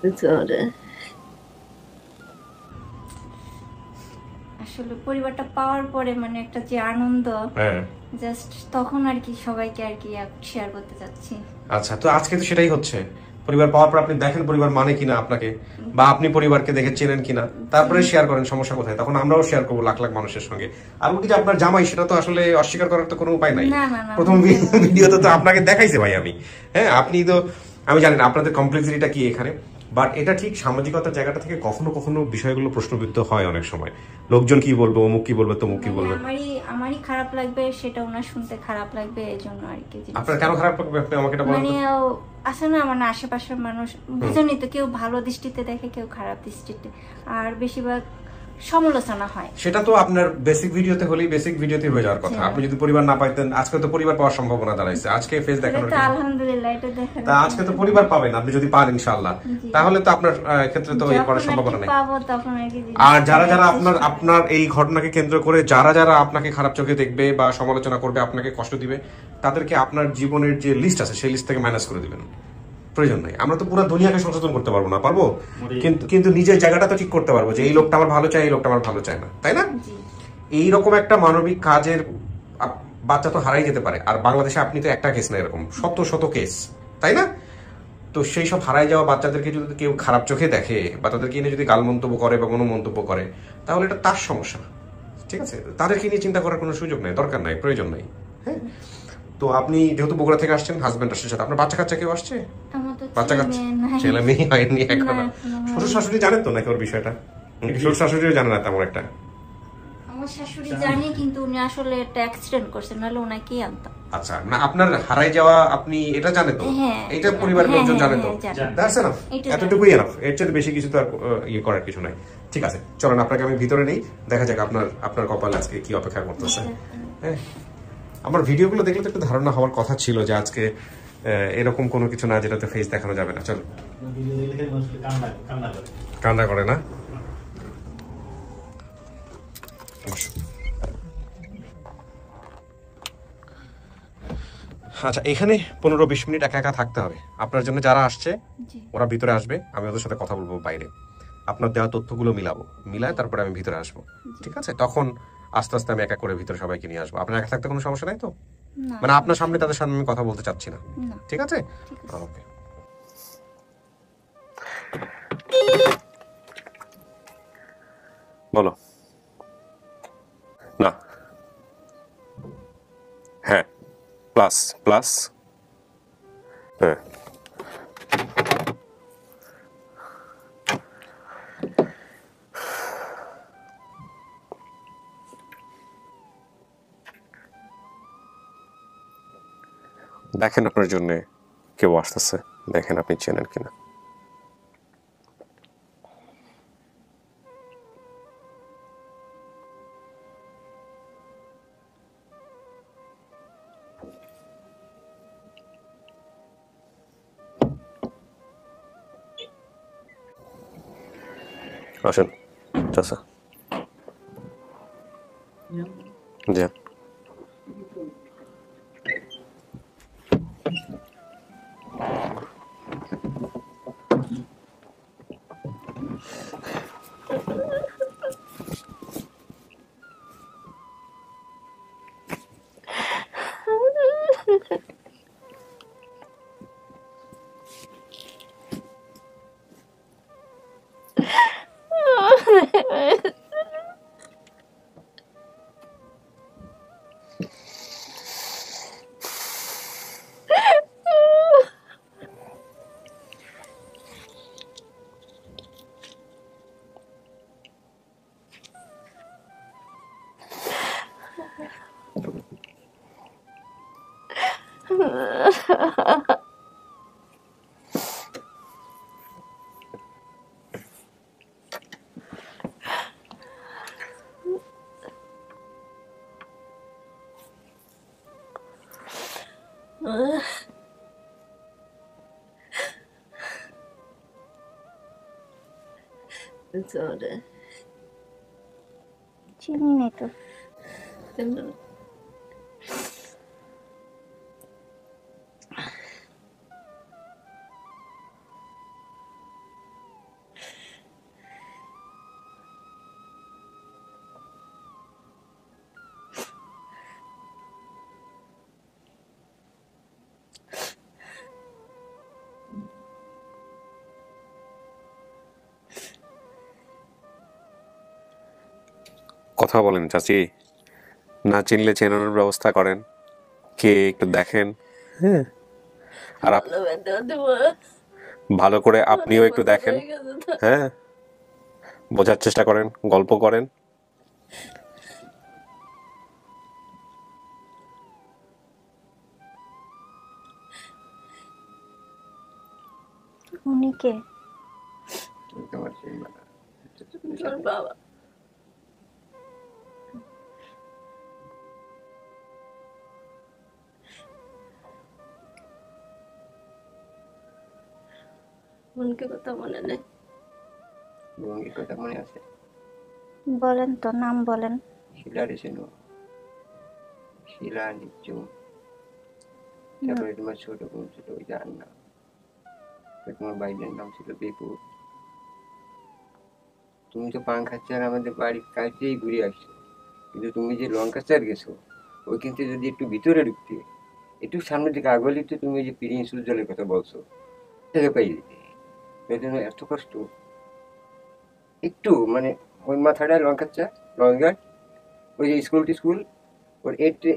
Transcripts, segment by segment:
Sonra আসলে পরিবারটা পাওয়ার পরে মানে একটা যে আনন্দ, হ্যাঁ জাস্ট তখন আর কি সবাইকে আর কি শেয়ার করতে চাচ্ছি। আচ্ছা, তো আজকে তো সেটাই হচ্ছে। পরিবার পাওয়ার পর আপনি দেখেন পরিবার মানে কিনা আপনাকে, বা আপনি পরিবারকে দেখে চেনেন কিনা, তারপরে শেয়ার করেন সমস্যা কোথায়, তখন আমরাও শেয়ার করবো লাখ লাখ মানুষের সঙ্গে। আর কি যে আপনার জামাই, সেটা তো আসলে অস্বীকার করার তো কোনো উপায় নাই। না না না, প্রথম ভিডিওতে তো আপনাকে দেখাইছে ভাই আমি। হ্যাঁ, আপনি তো, আমি জানি না আপনাদের কমপ্লেক্সিটিটা কি এখানে, বাট এটা ঠিক সামাজিকতার জায়গাটা থেকে কখনো কখনো বিষয়গুলো প্রশ্নবিদ্ধ হয় অনেক সময়। লোকজন কি বলবে, অমুক কি বলবে, তমুক কি মানে বলবে। আমারই খারাপ লাগবে, সেটা ওনার শুনতে খারাপ লাগবে, এই জন্য আর কি। আপনার কেন খারাপ লাগবে আপনি আমাকে এটা বলেন মানে তো? আছে না, মানে আশেপাশের মানুষ বুঝেনি তো, কেউ ভালো দৃষ্টিতে দেখে, কেউ খারাপ দৃষ্টিতে, আর বেশিরভাগ সমালোচনা হয়। সেটা তো আপনার বেসিক ভিডিওতে হলেই বেসিক ভিডিওতে হয়ে যাওয়ার কথা। আপনি যদি পরিবার না পাইতেন, আজকে তো পরিবার পাওয়ার সম্ভাবনা দাঁড়াইছে। আজকে ফেস দেখানোর এটা তো আলহামদুলিল্লাহ, এটা দেখেন, তা আজকে তো পরিবার পাবেন আপনি যদি পান ইনশাআল্লাহ, তাহলে তো আপনার ক্ষেত্রে তো এই করার সম্ভাবনা নেই। পাবো তখন আর কি। আর যারা যারা আপনার এই ঘটনাকে কেন্দ্র করে যারা যারা আপনাকে খারাপ চোখে দেখবে বা সমালোচনা করবে, আপনাকে কষ্ট দিবে, তাদেরকে আপনার জীবনের যে লিস্ট আছে সেই লিস্ট থেকে মাইনাস করে দিবেন। প্রয়োজন নাই। আমরা তো পুরো দুনিয়াকে সচেতন করতে পারবো না, পারবো, কিন্তু কিন্তু নিজের জায়গাটা তো ঠিক করতে পারবো যে এই লোকটা আমার ভালো চায়, এই লোকটা আমার ভালো চায় না, তাই না? এইরকম একটা মানবিক কাজের বাচ্চা তো হারাই যেতে পারে। আর বাংলাদেশে আপনি তো একটা কেস না, এরকম শত শত কেস, তাই না? তো সেই সব হারাই যাওয়া বাচ্চাদেরকে যদি কেউ খারাপ চোখে দেখে বা তাদেরকে নিয়ে যদি গাল মন্তব্য করে বা কোনো মন্তব্য করে, তাহলে এটা তার সমস্যা। ঠিক আছে, তাদেরকে নিয়ে চিন্তা করার কোনো সুযোগ নাই, দরকার নাই, প্রয়োজন নাই। হ্যাঁ, তো আপনি যেহেতু বগুড়া থেকে আসছেন, হাজবেন্ড আসছে সাথে, আপনার বাচ্চা কাচ্চা কেউ আসছে? বাচ্চা কাচ্চা ছেলে মেয়ে হয়নি এখনো? শ্বশুর শাশুড়ি জানেন তো নাকি ওর বিষয়টা? শ্বশুর শাশুড়িও জানে না তেমন একটা? আমার শাশুড়ি জানে, কিন্তু উনি আসলে একটা অ্যাক্সিডেন্ট করছেন, নাহলে ওনাকেই আনতাম। আচ্ছা, না আপনার হারাই যাওয়া আপনি এটা জানে তো? এটা পরিবারের লোকজন জানে তো? দ্যাটস এনাফ, এতটুকুই এনাফ। এর চেয়ে বেশি কিছু তো আর ইয়ে করার কিছু নাই। ঠিক আছে, চলেন আপনাকে আমি ভিতরে নেই, দেখা যাক আপনার কপাল আজকে কি অপেক্ষা করতেছে। হ্যাঁ, আমার ভিডিওগুলো দেখলে তো একটু ধারণা হওয়ার কথা ছিল যে আজকে এরকম কোনো কিছু না যেটাতে ফেস দেখানো যাবে না। চলো, কান্না করে না? আচ্ছা, এখানে 15-20 মিনিট একা একা থাকতে হবে আপনার জন্য। যারা আসছে ওরা ভিতরে আসবে, আমি ওদের সাথে কথা বলবো বাইরে, আপনার দেওয়া তথ্যগুলো মিলায় তারপরে আমি ভিতরে আসবো। ঠিক আছে, তখন আস্তে আস্তে আমি একা করে ভিতরে সবাইকে নিয়ে আসবো। আপনার একা থাকতে কোনো সমস্যা নাই তো? মানে আপনার সামনে তাদের সামনে আমি কথা বলতে চাচ্ছি না, ঠিক আছে? ওকে, বলো। না, হ্যাঁ, প্লাস প্লাস, হ্যাঁ। দেখেন আপনার জন্য কেউ আসতেছে, দেখেন আপনি চেনেন কিনা। আসেন চাচা, জি। sonra চিনি নেই তো। কথা বলেন চাচি, না চিনলে চেনানোর ব্যবস্থা করেন, কে একটু দেখেন। হ্যাঁ, আর ভালো করে আপনিও একটু দেখেন। হ্যাঁ, বোঝার চেষ্টা করেন, গল্প করেন। উনি কে? বাবা মনকে কথা মনে নেই। ভঙ্গির কথা মনে আছে? বলেন তো, নাম বলেন। শিলা রেসেনো, শিলা নিচু, তারপরে তোমার ছোট বোন ছিল ওই যার নাম, তোমার বাইরের নাম ছিল বিপুল। তুমি তো পাংখাচার আমাদের বাড়ির কাছেই ঘুরে আসছো, কিন্তু তুমি যে লঙ্কাচার গেছো ওইখান থেকে যদি একটু ভিতরে ঢুকতে, একটু সামনের দিকে আগলি, তো তুমি যে প্রিন্স উজ্জ্বলের কথা বলছো সেটা পাই দিতে। এই জন্য এত কষ্ট। একটু মানে ওই মাথাটা লঙ্কাচা, লঙ্কার ওই যে স্কুল টিস্কুল, ওর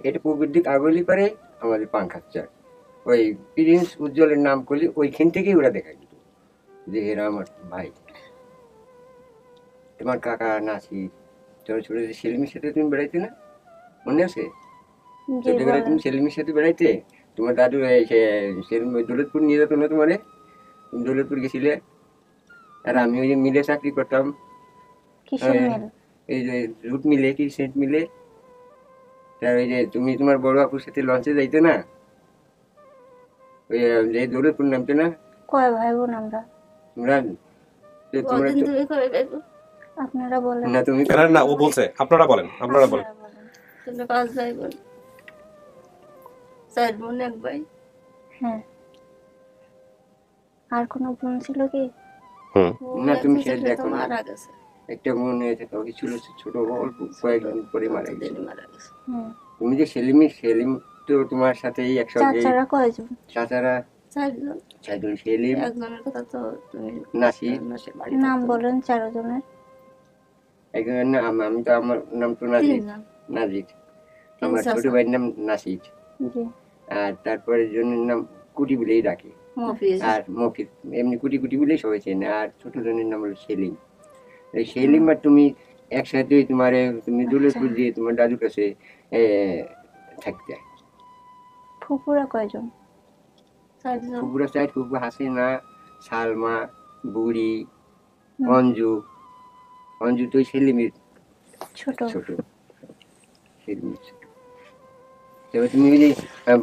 এটা পূর্বের দিক আগলি পারে আমাদের পাংখাচার। ওই প্রিন্স উজ্জ্বলের নাম করলে ওইখান থেকেই ওরা দেখা যেত যে এরা আমার ভাই। তোমার কাকা নাচি, ছোট ছোট যে সেলিমের সাথে তুমি বেড়াইতে না, মনে আছে? জি ছোটবেলায় বলেন। তুমি সেলিমের সাথে বেড়াইতে, তোমার দাদু সেলিম দৌলতপুর নিয়ে যেত না তোমারে, তুমি দৌলতপুর গেছিলে। আর আমি ওই যে মিলে চাকরি করতাম, কিসের মিল? এই যে জুট মিলে কি সেন্ট মিলে। তার ওই যে তুমি তোমার বড় আপুর সাথে লঞ্চে যাইতে না, ওই যে দৌলতপুর নামতে না কয় ভাই বোন আমরা? তোমরা, তো তোমরা কদিন তো তুমি কবে পাইবো? আপনারা বলেন। না, তুমি না, ও বলছে আপনারা বলেন, আপনারা বলেন। আপনারা বলেন। তোমরা 5 ভাই বোন, 4 বোন 1 ভাই। হ্যাঁ, আর কোনো বোন ছিল কি? হুম, না, তুমি একজন সেটা ছিল তো দেখো না। মারা গেছে। একটা মনে হয়েছে ওই ছিল ছোট, অল্প কয়েকদিন পরে মারা গেছে। দিন মারা গেছে। হুম। তুমি যে সেলিম তো তোমার সাথেই একসঙ্গে। চাচারা কয়জন? চাচারা 4 জন। চারজন, সেলিম, একজনের কথা তো তুমি নাসির, নাসির বাড়ি নাম বলেন 4 জনের। একজনের নাম, আমি তো আমার নাম তো নাজির, 3 জন। নাজির। তিন আমার ছোট চাচা। ভাইয়ের নাম নাসির। জি। আর তারপরে জনের নাম কুটি বলেই ডাকে, মফিজ। আর মফিজ এমনি কুটি কুটি বলেই সবাই চেনে। আর ছোট জনের নাম হলো সেলিম। এই সেলিম আর তুমি একসাথে তোমার তুমি দৌলতপুর দিয়ে তোমার দাদুর কাছে এ, থাকতে। ফুপুরা কয়জন? 4 জন। ফুপুরা চাই, ফুপু হাসিনা, সালমা, বুড়ি, অঞ্জু। অঞ্জু তো সেলিমের ছোট। ছোট, সেলিমের ছোট। তবে তুমি ওই যে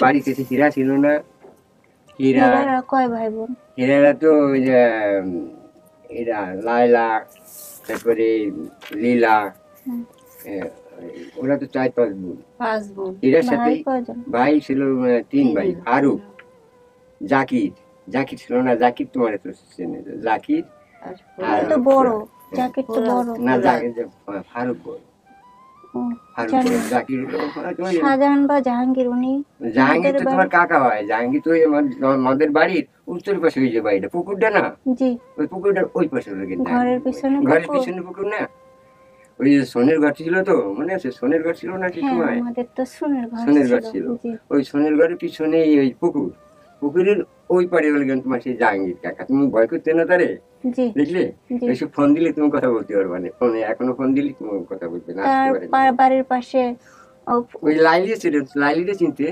বাড়িতে যে হীরা ছিল না, হীরা, এরা কয় ভাই বোন? হীরারা তো ওই যে এরা লায়লা, তারপরে লীলা, হুম। ওরা তো 4-5 বোন। 5 বোন। হীরার সাথে ভাই কয়জন? ভাই ছিল 3 ভাই। ফারুক, জাকির, জাকির ছিল না, জাকির তোমার তো চেনে, জাকির আর আর তো বড়, জ্যাকেট তো বড়। না, জাকির ফারুক বড়, ও, ফারুক জানি। বড়, জাকির হলো তোমার শাহজাহান বা জাহাঙ্গীর উনি জাহাঙ্গীর তো আমাদের তোমার কাকা হয়। জাহাঙ্গীর তো ওই আমাদের বাড়ির উত্তর পাশে ওই যে বাড়িটা, পুকুরটা না, জি, ওই পুকুরটার ওই পাশে হলো কিন্তু ঘরের পিছনে ঘরের পুকুর। পিছনে পুকুর না। ওই যে সোনের ঘর ছিল তো, মনে আছে সোনের ঘর ছিল না সে হ্যাঁ, সময়? আমাদের তো সোনের ঘর সোনের ঘর ছিল। ছিল, জি, ওই সোনের ঘরের পিছনে ওই পুকুর, পুকুরের ওই পারে হলো কিন্তু তোমার সেই জাহাঙ্গীর কাকা। তুমি ভয় করতে না তারে, জি, দেখলে? জি। ওইসব ফোন দিলে তুমি কথা বলতে পারবে না, ফোনে এখনো ফোন দিলে তুমি কথা বলবে না, আসতে পারে না। তার বাড়ির পাশে ও, ওই লাইলি ছিল, লাইলিটা চিনতে?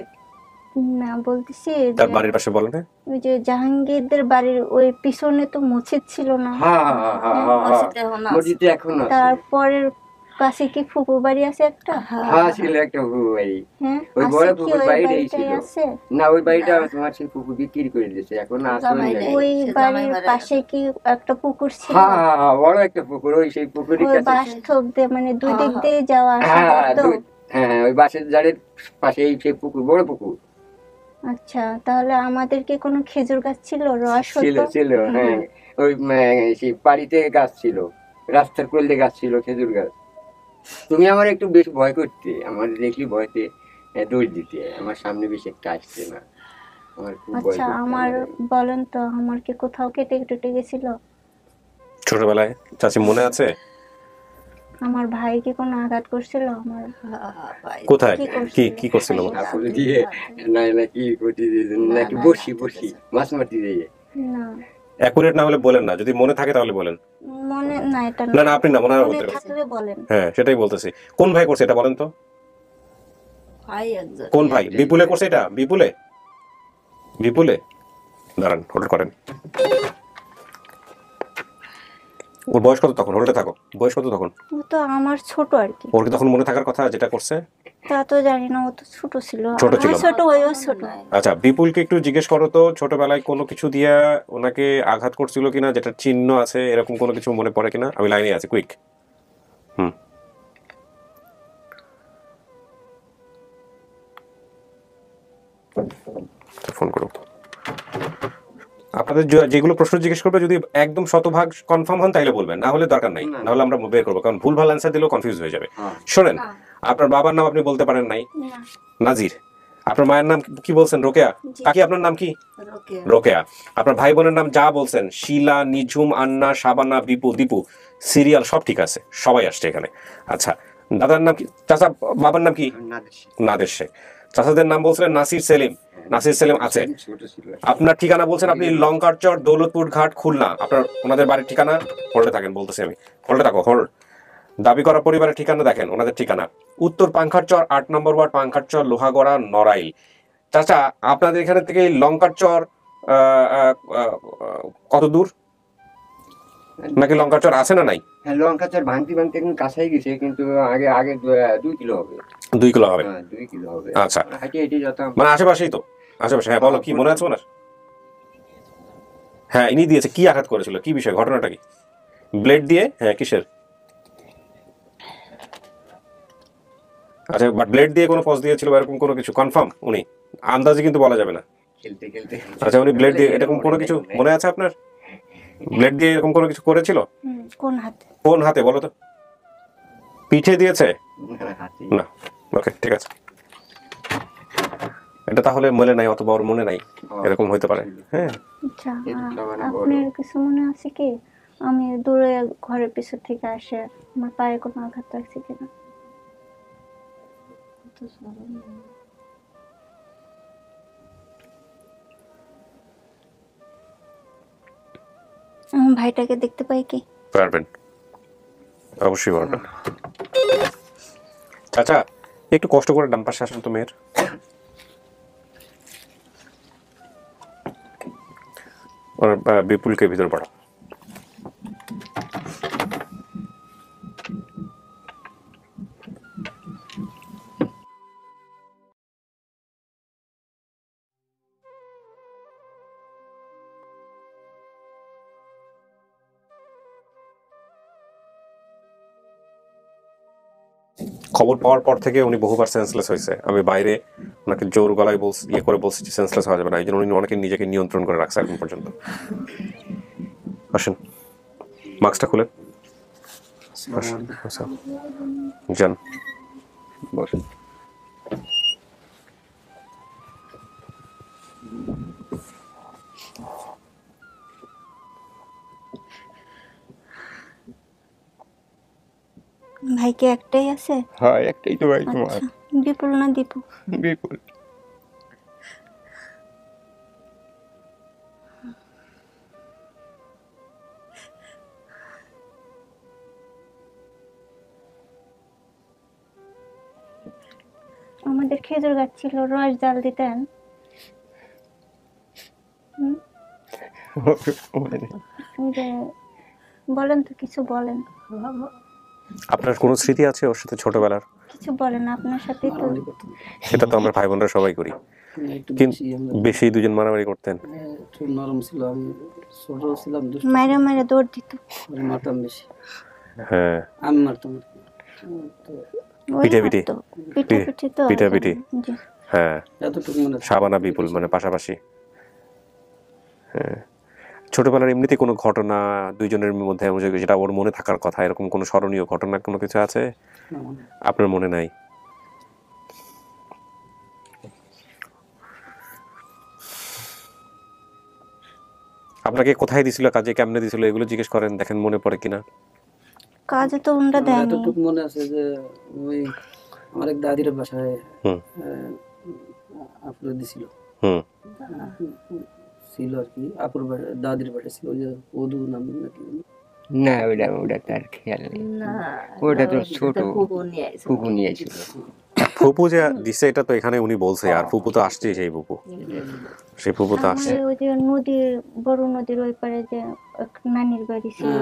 না বলতেছি তার যে বাড়ির পাশে বলেন। ওই যে জাহাঙ্গীরদের বাড়ির ওই পিছনে তো মসজিদ ছিল না? হ্যাঁ হ্যাঁ হ্যাঁ হ্যাঁ হ্যাঁ, মসজিদে এখনো আছে। মসজিদে এখনো আছে। তারপরের পাশে কি ফুপু বাড়ি আছে একটা? হ্যাঁ ছিল একটা পুকুর বাড়ি, হ্যাঁ, ওই আছে বড় কি? পুকুর ওই বাড়িটাই বাড়িটাই ছিল। আছে? না, ওই বাড়িটা তোমার সেই পুকুর বিক্রি করে দিয়েছে, এখন আসলে জামাই নেই। নেই। ওই সে বাড়ির জামাই পাশে কি একটা পুকুর ছিল? হ্যাঁ হ্যাঁ হ্যাঁ, বড় একটা পুকুর, ওই সেই পুকুরের ওই কাছে। বাস থোপ দিয়ে মানে দুই দিক হ্যাঁ, দিয়ে যাওয়া আসা হ্যাঁ করতো? হ্যাঁ, ওই বাসের জারের পাশে সেই পুকুর, বড় পুকুর আচ্ছা, তাহলে আমাদের কি কোনো খেজুর গাছ ছিল, রস ছিল হতো? ছিল হ্যাঁ, ওই সেই বাড়িতে গাছ ছিল, রাস্তার কোলে গাছ ছিল, খেজুর গাছ। তুমি আমার একটু বেশ ভয় করতে, আমার দেখলি ভয়তে দৌড় দিতে, আমার সামনে বেশি একটা আসছে না, আমার খুব ভয় আচ্ছা, করতে। আমার বলেন তো, আমার কি কোথাও কেটে কেটে গেছিল? ছোটবেলায় চাচি মনে আছে? আমার ভাই কি কোনো আঘাত করছিল আমার? কোথায় কি করছিল? কি কি করছিল? আপুর দিয়ে না নাকি গতি দিয়ে নাকি বসি মাছ মারতে দিয়ে না, অ্যাকুরেট না হলে বলেন না, যদি মনে থাকে তাহলে বলেন। মনে না, এটা না না, আপনি না, মনে হয় মনে বলতে পারেন। থাকলে বলেন। হ্যাঁ সেটাই বলতেছি। কোন ভাই করছে এটা বলেন তো? ভাই একজন কোন ভাই? বিপুলে করছে এটা? বিপুলে বিপুলে দাঁড়ান, হোল্ড করেন। ওর বয়স কত তখন? হোল্ডে থাকো। বয়স কত তখন? ও তো আমার ছোট আর কি। ওর কি তখন মনে থাকার কথা যেটা করছে? তা তো জানি না, ও তো ছোট ছিল। ছোট ছিল আমার ছোট, ওইও ছোট। আচ্ছা, বিপুলকে একটু জিজ্ঞেস করো তো, ছোটবেলায় কোনো কিছু দিয়া ওনাকে আঘাত করছিল কিনা, যেটা চিহ্ন আছে, এরকম কোনো কিছু মনে পড়ে কিনা? আমি লাইনে আছি, কুইক। হুম। ফোন করো। আপনাদের যেগুলো প্রশ্ন জিজ্ঞেস করবে যদি একদম শতভাগ কনফার্ম হন তাহলে বলবেন, না হলে দরকার নাই, না হলে আমরা বের করবো, কারণ ভুল ভাল অ্যান্সার দিলেও কনফিউজ হয়ে যাবে। শোনেন, আপনার বাবার নাম আপনি বলতে পারেন নাই, নাজির। আপনার মায়ের নাম কি বলছেন? রোকেয়া। কাকি আপনার নাম কি? রোকেয়া। আপনার ভাই বোনের নাম যা বলছেন, শিলা, নিঝুম, আন্না, শাবানা, বিপু, দীপু, সিরিয়াল সব ঠিক আছে, সবাই আসছে এখানে। আচ্ছা, দাদার নাম কি? চাচা বাবার নাম কি? নাদের শেখ। চাচাদের নাম বলছিলেন নাসির সেলিম। নাসির সেলিম আছে। ছোট ছিল। আপনার ঠিকানা বলছেন আপনি লঙ্কারচর, দৌলতপুর ঘাট, খুলনা। আপনার ওনাদের বাড়ির ঠিকানা? হোল্ডে থাকেন, বলতেছি আমি, হোল্ডে থাকো, হোল্ড। দাবি করা পরিবারের ঠিকানা দেখেন, ওনাদের ঠিকানা উত্তর পাংখারচর, 8 নম্বর ওয়ার্ড, পাংখারচর, লোহাগড়া, নড়াইল। চাচা আপনাদের এখানে থেকে লঙ্কারচর কত দূর? নাকি লঙ্কারচর আছে না নাই? হ্যাঁ, লঙ্কা চার ভাঙতে এখন কাছাই গেছে, কিন্তু আগে আগে 2 কিলো হবে। 2 কিলো হবে। হ্যাঁ 2 কিলো হবে। আচ্ছা, হাঁটে হেঁটে যেতাম। মানে আশেপাশেই তো, আশেপাশে। হ্যাঁ বলো, কি মনে আছে ওনার? হ্যাঁ ইনি দিয়েছে। কি আঘাত করেছিল, কি বিষয়, ঘটনাটা কি? ব্লেড দিয়ে? হ্যাঁ কিসের? আচ্ছা, বাট ব্লেড দিয়ে কোনো ফস দিয়েছিল বা এরকম কোনো কিছু কনফার্ম? উনি আন্দাজে কিন্তু বলা যাবে না। খেলতে খেলতে। আচ্ছা, উনি ব্লেড দিয়ে এরকম কোনো কিছু মনে আছে আপনার? ব্লেড দিয়ে এরকম কোনো কিছু করেছিল? কোন হাতে? কোন হাতে বলো তো? পিঠে দিয়েছে? হাতে। না। ওকে, ঠিক আছে। এটা তাহলে মনে নাই, অত বড় মনে নাই, এরকম হইতে পারে। হ্যাঁ আচ্ছা, আপনার কিছু মনে আছে কি আমি দূরে ঘরের পিছন থেকে আসে আমার পায়ে কোনো আঘাত লাগছে কিনা? আমার ভাইটাকে দেখতে পাই কি? পারবেন, অবশ্যই পারবেন। চাচা একটু কষ্ট করে ডান পাশে আসেন তো মেয়ের। ওর বিপুলকে ভিতর পড়া। খবর পাওয়ার পর থেকে উনি বহুবার সেন্সলেস হয়েছে। আমি বাইরে ওনাকে জোর গলায় বলছি যে সেন্সলেস হওয়া যাবে না, এই জন্য উনি অনেকে নিজেকে নিয়ন্ত্রণ করে রাখছে এখন পর্যন্ত। আসেন, মাস্কটা খুলেন। যান বসুন। ভাই কি একটাই আছে? হ্যাঁ একটাই তো ভাই তোমার। আচ্ছা, বিপুল না দীপু? বিপুল। আমাদের খেজুর গাছ ছিল, রস জাল দিতেন। যে বলেন তো, কিছু বলেন। আপনার কোনো স্মৃতি আছে ওর সাথে ছোটবেলার? কিছু বলেন, আপনার সাথে তো সেটা তো আমরা ভাই বোনরা সবাই করি, কিন্তু বেশি দুজন মারামারি করতেন। একটু নরম ছিল, আমি ছোট ছিলাম, মাইরে মাইরে দৌড় দিত। মারতাম বেশি, হ্যাঁ আমি মারতাম। ওই পিঠাপিঠি। মারতো। পিঠাপিঠি তো পিঠাপিঠি। জি। হ্যাঁ, এতটুকু মনে আছে। শাবানা বিপুল মানে পাশাপাশি। হ্যাঁ, ছোটবেলার এমনিতে কোনো ঘটনা দুইজনের মধ্যে যেটা ওর মনে থাকার কথা, এরকম কোনো স্মরণীয় ঘটনা কোনো কিছু আছে আপনার মনে নাই? আপনাকে কোথায় দিছিল, কাজে কেমনে দিছিল, এগুলো জিজ্ঞেস করেন, দেখেন মনে পড়ে কিনা। কাজে তো ওনারা দেয়নি। এতটুকু মনে আছে যে ওই আমার এক দাদির বাসায় হুম আপুরে দিছিল হুম ছিল আর কি, আপুর দাদির বাসায় ছিল, ওই যে ওদু নাম নাকি না ওটা তার খেয়াল নেই, ওটা তো ছোট ফুপু নিয়েছিল। ফুপু যে দিছে এটা তো এখানে উনি বলছে, আর ফুপু তো আসছে, সেই ফুপু, সেই ফুপু তো আসছে। আমাদের ওই যে নদীর, বড় নদীর ওই পারে যে এক নানির বাড়ি ছিল,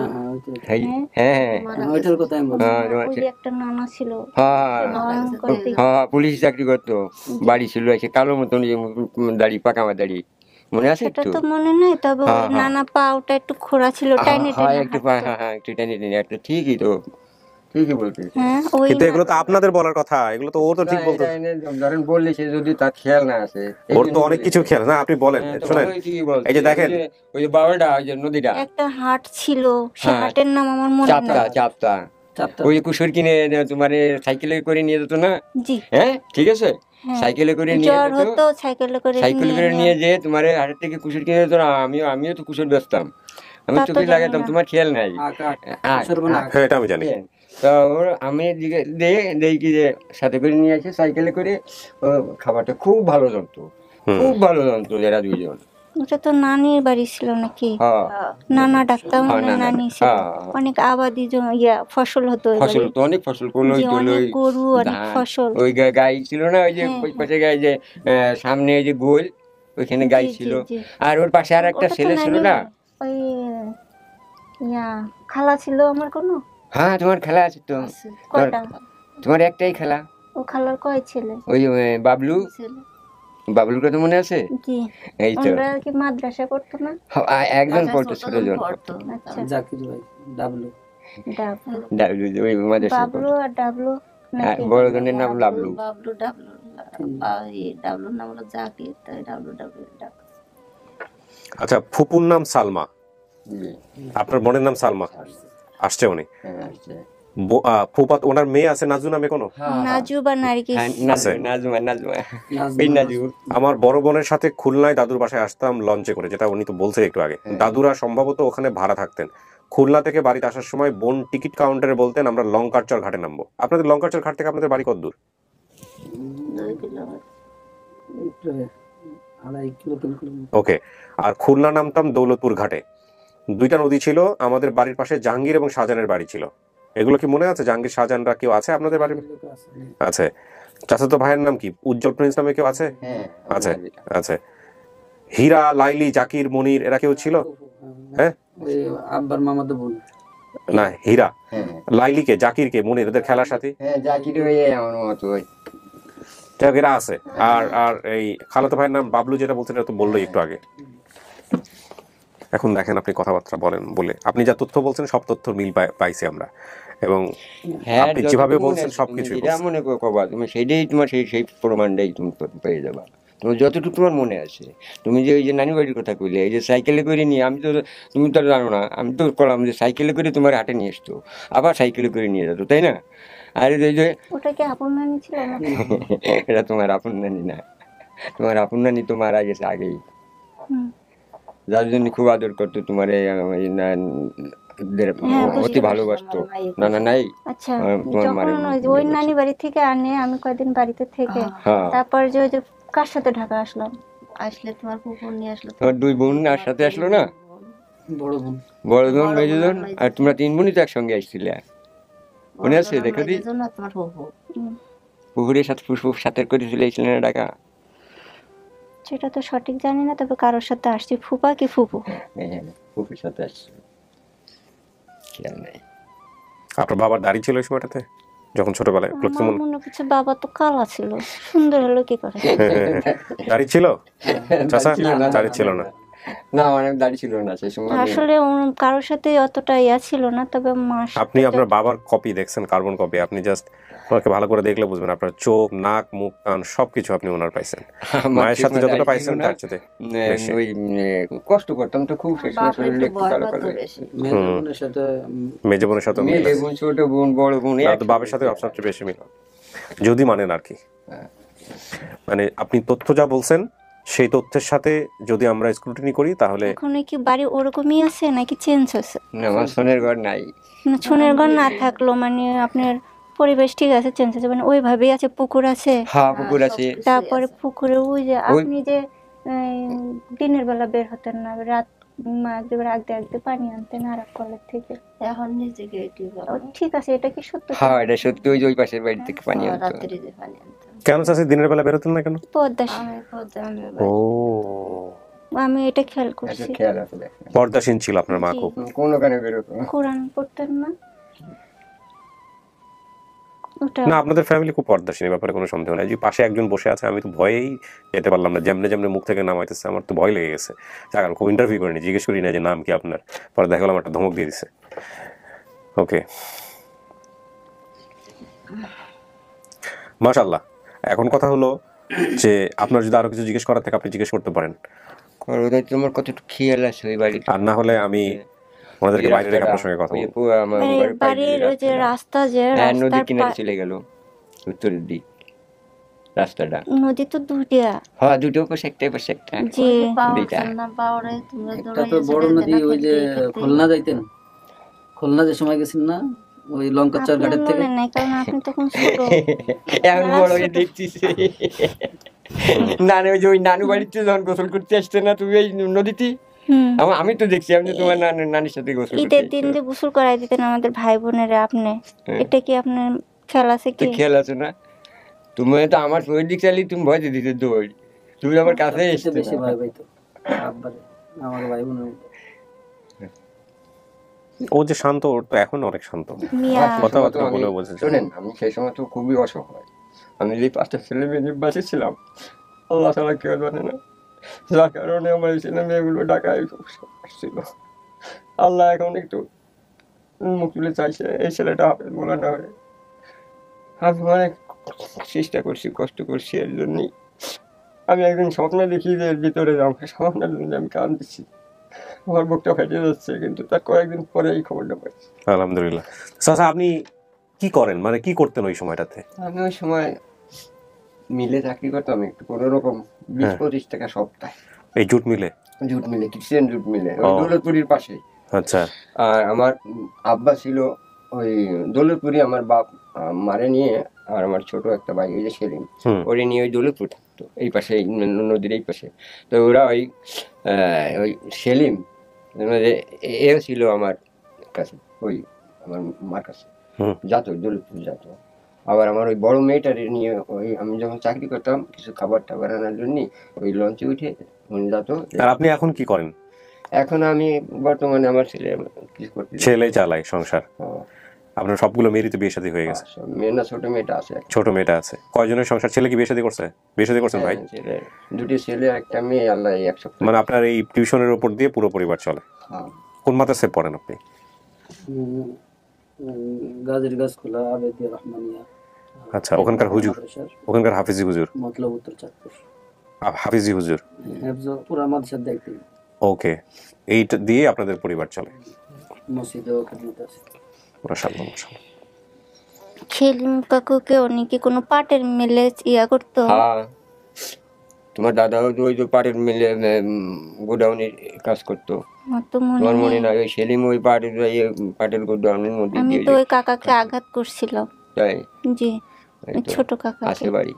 হ্যাঁ ওইটার কথা আমি বলছি। ওই যে একটা নানা ছিল, পুলিশ চাকরি করতো, বাড়ি ছিল এসে কালো মতন দাড়ি, পাকামা দাড়ি, মনে আছে সেটা একটু? তো মনে নাই, তবে ওই নানা পাউটা একটু খোড়া ছিল, টাইনে হ্যাঁ টাইনে একটু একটু টেনে টেনে একটা, ঠিকই তো, ঠিকই বলতে। হ্যাঁ ওই কিন্তু এগুলো তো আপনাদের বলার কথা, এগুলো তো ও তো ঠিক বলতো। ধরেন বললে সে যদি তার খেয়াল না আছে, ওর তো অনেক কিছু খেয়াল না, আপনি বলেন শুনেন। এই যে দেখেন, ওই যে বাবাটা, ওই যে নদীটা, একটা হাট ছিল, সে হাটের নাম আমার মনে চাপতা নাই। চাপতা, ওই কুসুর কিনে তোমার সাইকেলে করে নিয়ে যেত না? জি হ্যাঁ ঠিক আছে, সাইকেলে করে নিয়ে জ্বর যেত, হতো সাইকেলে করে সাইকেল করে নিয়ে যে তোমার হাটের থেকে কুসুর কিনে যেত না? আমিও তো কুসুর বেচতাম, আমি তা তো চোখে জানি লাগাতাম, না। তোমার খেয়াল নাই। হ্যাঁ এটা আমি জানি। তো আমি দিকে দেখি যে সাথে করে নিয়ে আসে সাইকেলে করে, ও খাবারটা খুব ভালো জানতো, খুব ভালো জানতো এরা দুইজন। ওটা তো নানির বাড়ি ছিল নাকি? হ্যাঁ নানা ডাক্তার হ্যাঁ, মানে নানি ছিল। অনেক আবাদি ফসল হতো ওই ফসল বাড়ি। তো অনেক ফসল করলো, জি, অনেক গরু, অনেক ফসল। ওই গাই ছিল না, ওই যে ওই পাশে গাই যে সামনে ওই যে গোল, ওইখানে গাই জি, ছিল। জি। আর ওর পাশে আর একটা ওটা তো ছেলে ছিল নানির, না? ওই খালা ছিল আমার কোনো। হ্যাঁ তোমার খেলা আছে তো, কয়টা? তোমার একটাই খেলা, ও খালার কয় ছেলে? ওই বাবলু, বাবলুর কথা মনে আছে? জি। এই তো ওরা কি মাদ্রাসা পড়তো না? একজন পড়তো, ছোট জন পড়তো, আচ্ছা, জাকির ভাই ডাবলু। ডাবলু, ওই মাদ্রাসায় বাবলু আর ডাবলু পড়তো। নাকি? বড় জনের নাম লাবলু। ডাবলুর নাম হলো জাকির, তাই ডাবলু ডাক। আচ্ছা, ফুপুর নাম সালমা, জি, আপনার বোনের নাম সালমা, আসছে উনি। হ্যাঁ, আসছে। ফুপাত ওনার মেয়ে আছে নাজু নামে কোনো? নাজু বা নার্গিস। হ্যাঁ, আছে। নাজমা ওই নাজু। আমার বড় বোনের সাথে খুলনায় দাদুর বাসায় আসতাম লঞ্চে করে, যেটা উনি তো বলছে একটু আগে। দাদুরা সম্ভবত ওখানে ভাড়া থাকতেন। খুলনা থেকে বাড়িতে আসার সময় বোন টিকিট কাউন্টারে বলতেন আমরা লঙ্কারচর ঘাটে নামবো। আপনাদের লঙ্কারচর ঘাট থেকে আপনাদের বাড়ি কত দূর? 2 কিলোমিটার। আড়াই কিলো 3 কিলোমিটার। ওকে। আর খুলনা নামতাম দৌলতপুর ঘাটে। দুইটা নদী ছিল, আমাদের বাড়ির পাশে জাহাঙ্গীর এবং শাহজাহানের বাড়ি ছিল। এগুলো কি মনে আছে? জাহাঙ্গীর শাহজাহানরা কেউ আছে আপনাদের বাড়ির? আছে। চাচাতো ভাইয়ের নাম কি? উজ্জ্বল প্রিন্স নামে কেউ আছে? হ্যাঁ আছে আছে। হীরা, লাইলি, জাকির, মনির এরা কেউ ছিল? হ্যাঁ, ওই আব্বার মামাতো বোন। না হীরা, হ্যাঁ লাইলিকে, জাকিরকে, মনির এদের খেলার সাথী হ্যাঁ, জাকির ওই আমার মতো ওই। যাক এরা আছে। আর আর এই খালাতো ভাইয়ের নাম বাবলু, যেটা বলছেন এটা তো বললোই একটু আগে। এখন দেখেন আপনি কথাবার্তা বলেন বলে আপনি যা তথ্য বলছেন সব তথ্য মিল পাইছি আমরা, এবং হ্যাঁ, আপনি যেভাবে যতটুকু বলছেন মনে আছে, সবকিছু তুমি যেটা মনে করবা তুমি সেইটাই, তোমার সেই প্রমাণটাই তুমি পেয়ে যাবা। তোমার যতটুকু তোমার মনে আছে, তুমি যে ওই যে নানি বাড়ির কথা কইলে, এই যে সাইকেলে করে নিয়ে, আমি তো, তুমি তো জানো না, আমি তো করলাম যে সাইকেলে করে তোমার হাটে নিয়ে আসতো, আবার সাইকেলে করে নিয়ে যেত, তাই না? আর এই যে ওটা কি আপন নানি ছিল না? এটা তোমার আপন নানি না, তোমার আপন নানি তো মারা গেছে আগেই, যার জন্য খুব আদর করতো তোমার অতি ভালোবাসতো। না না নাই, আচ্ছা, তোমার যখন ওই নানি বাড়ি থেকে আনে, আমি কয়দিন বাড়িতে থেকে, হ্যাঁ, তারপর যে ওই যে কার সাথে ঢাকা আসলাম? আসলে তোমার কুকুর নিয়ে আসলো, তোমার 2 বোন আর সাথে আসলো না, বড় বোন, বড় বোন, মেজো বোন, আর তোমরা 3 বোনই তো একসঙ্গে আসছিলে, মনে আছে? দেখো দি জন্য তোমার ফুফু। পুকুরের সাথে ফুসফুস সাথে করেছিল ছিলেন ঢাকা। সেটা তো সঠিক জানি না, তবে কারোর সাথে আসছি। ফুপা কি ফুপু? হ্যাঁ, পুকুরের সাথে আসছিল, খেয়াল নেই। আপনার বাবার দাড়ি ছিল ওই সময়টাতে যখন ছোটবেলায়? আমার মনে হচ্ছে বাবা তো কালা ছিল, সুন্দর হলো কি করে? দাড়ি ছিল চাচা? দাড়ি ছিল না। না, অনেক দাড়ি ছিল না সেই সময়। আসলে কারোর সাথে অতটা ছিল না, তবে মাস আপনি আপনার বাবার কপি দেখছেন, কার্বন কপি, আপনি জাস্ট ওনাকে ভালো করে দেখলে বুঝবেন। আপনার চোখ, নাক, মুখ, কান সবকিছু আপনি ওনার পাইছেন। মায়ের সাথে যতটা পাইছেন তার সাথে ওই কষ্ট করতাম তো খুব, সেই সময় শরীরে একটু কালো কালো। মেজো বোনের সাথে মেজো বোনের সাথে মিল মেয়ে আছে। বোন, ছোট বোন, বড় বোন, তো বাবার সাথে সবচেয়ে বেশি মিল, যদি মানেন আর কি। মানে আপনি তথ্য যা বলছেন সেই তথ্যের সাথে যদি আমরা স্ক্রুটিনি করি তাহলে এখন কি বাড়ি ওরকমই আছে নাকি চেঞ্জ হয়েছে? না, আমার সোনের ঘর নাই। না, ছোনের ঘর না থাকলো মানে আপনার পরিবেশ ঠিক আছে, চেঞ্জ হয়েছে মানে ওইভাবেই আছে, পুকুর আছে, হ্যাঁ, পুকুর আছে। তারপরে পুকুরে ওই যে আপনি যে দিনের বেলা বের হতেন না, রাত মাগরিবের আগে আগে পানি আনতেন আরাক কলের থেকে, এখন নিজে গেটি ও ঠিক আছে, এটা কি সত্য? হ্যাঁ, এটা সত্যি। ওই যে ওই পাশের বাড়ি থেকে পানি আনতো। রাত্রে যে পানি আনতাম কেন চাচি দিনের বেলা বেরোতেন না কেন? পদ্মাসী, আমি পদ্মা ও, আমি এটা খেয়াল একটা করছি। খেয়াল আছে দেখেন। পর্দাসীন ছিল আপনার মা খুব। কোন ওখানে বেরোতো না। কোরআন পড়তেন না? ওটা না, আপনাদের ফ্যামিলি খুব পর্দাসীন, এই ব্যাপারে কোনো সন্দেহ নাই। যে পাশে একজন বসে আছে, আমি তো ভয়েই যেতে পারলাম না, যেমনে যেমনে মুখ থেকে নামাইতেছে আমার তো ভয় লেগে গেছে। কারণ খুব ইন্টারভিউ করিনি, জিজ্ঞেস করি না যে নাম কি আপনার, পরে দেখা গেলাম একটা ধমক দিয়ে দিছে। ওকে, মাশাআল্লাহ। এখন কথা হলো যে আপনার যদি আরো কিছু জিজ্ঞেস করার থাকে আপনি জিজ্ঞেস করতে পারেন, ওদের তোমার কতটুকু খেয়াল আছে ওই বাড়িতে? আর না হলে আমি ওনাদেরকে বাইরে রেখে আপনার সঙ্গে কথা বলবো। বাড়ির ওই যে রাস্তা, যে নদীর রাস্তার কিনারে চলে গেল উত্তরের দিক রাস্তাটা। নদী তো দুইটা, হ্যাঁ, দুটো পাশে একটা পাশে একটা। জি দুইটা। না বাউরে তোমরা একটা তো বড় নদী, ওই যে খুলনা যাইতেন, খুলনা যে সময় গেছেন না ওই লঙ্কাচর ঘাটের থেকে, মনে নাই কারণ আপনি তখন ছোট। এখন বড় হয়ে দেখছিস। নানু, ওই যে ওই নানু বাড়িতে যখন গোসল করতে আসছে না তুমি এই নদীতে, আমি তো দেখছি আপনি তোমার নানির সাথে গোসল করতে ঈদের দিন যে গোসল করাই দিতেন আমাদের ভাই বোনেরা, আপনি এটা কি আপনার খেয়াল আছে কি? খেয়াল আছে না? তুমি তো আমার শরীর দিক চাইলে তুমি ভয় দিতে দৌড়, তুমি আমার কাছে এসে বেশি ভয় পাইতো আব্বারে, আমার ভাই বোনের মতো। ও যে শান্ত, ওর তো এখন অনেক শান্ত, মিয়া কথাবার্তা বলে বলছে। শোনেন, আমি সেই সময় তো খুবই অসহায়। আমি যে 5টা ছেলে মেয়ে বাসে ছিলাম, আল্লাহ ছাড়া কেউ জানে না, যার কারণে আমার এই ছেলে মেয়েগুলো ঢাকায় আসছিল। আল্লাহ এখন একটু মুখ তুলে চাইছে এই ছেলেটা হাফেজ বলা না হয়। আমি অনেক চেষ্টা করছি, কষ্ট করছি এর জন্যই। আমি একদিন স্বপ্নে দেখি যে এর ভিতরে যাবো, স্বপ্নের জন্য আমি কান দিচ্ছি, আমার বুকটা ফেটে যাচ্ছে, কিন্তু তার কয়েকদিন পরে এই খবরটা পাইছি। আলহামদুলিল্লাহ। চাচা আপনি কি করেন, মানে কি করতেন ওই সময়টাতে? আমি ওই সময় মিলে চাকরি করতাম, একটু কোনো রকম 20-25 টাকা সপ্তাহে। এই জুট মিলে? জুট মিলে, ক্রিশ্চিয়ান জুট মিলে, ওই দৌলতপুরীর পাশে। আচ্ছা। আর আমার আব্বা ছিল ওই দৌলতপুরি, আমার বাপ মারে নিয়ে, আর আমার ছোট একটা ভাই ওই যে সেলিম, ওরে নিয়ে ওই দৌলতপুর থাকতো, এই পাশে নদীর এই পাশে। তো ওরা ওই সেলিম এও ছিল আমার কাছে, ওই আমার মার কাছে যাতো, দৌলতপুর যাতো। আবার আমার ওই বড় মেয়েটারে নিয়ে ওই আমি যখন চাকরি করতাম কিছু খাবার টাবার আনার জন্য ওই লঞ্চে উঠে যাতো। আর আপনি এখন কি করেন? এখন আমি বর্তমানে আমার ছেলে কিছু করতে, ছেলে চালাই সংসার। আপনার সবগুলো মেয়েরই তো বিয়ে শাদী হয়ে গেছে? মেয়ে না, ছোট মেয়েটা আছে। ছোট মেয়েটা আছে। কয়জনের সংসার? ছেলে কি বিয়ে শাদী করছে? বিয়ে শাদী করছেন ভাই? ছেলে দুটি, ছেলে একটা মেয়ে। আল্লাহ এই 1 সপ্তাহ। মানে আপনার এই টিউশনের উপর দিয়ে পুরো পরিবার চলে? কোন মাদ্রাসায় পড়েন আপনি? গাজীর গাছখোলা আবেদিয়া রহমানিয়া। আচ্ছা, ওখানকার হুজুর, ওখানকার হাফিজি হুজুর? মতলব উত্তর চাঁদপুর হাফিজি হুজুর। পুরা মাদ্রাসার দায়িত্ব। ওকে, এইটা দিয়ে আপনাদের পরিবার চলে? মসজিদেও খেদমত আছে। মাশাআল্লাহ মাশাআল্লাহ। সেলিম কাকুকে উনি কি কোনো পাটের মিলে ইয়া করতো? হ্যাঁ, তোমার দাদাও তো ওই তো পাটের মিলে গোডাউনের কাজ করতো। তোমার মনে নাই? ওই সেলিম ওই পাটের গোডাউনের মধ্যে আমি দিয়ে তো ওই কাকাকে আঘাত করছিলাম। তাই? জি, ছোট কাকা আছে বাড়ি?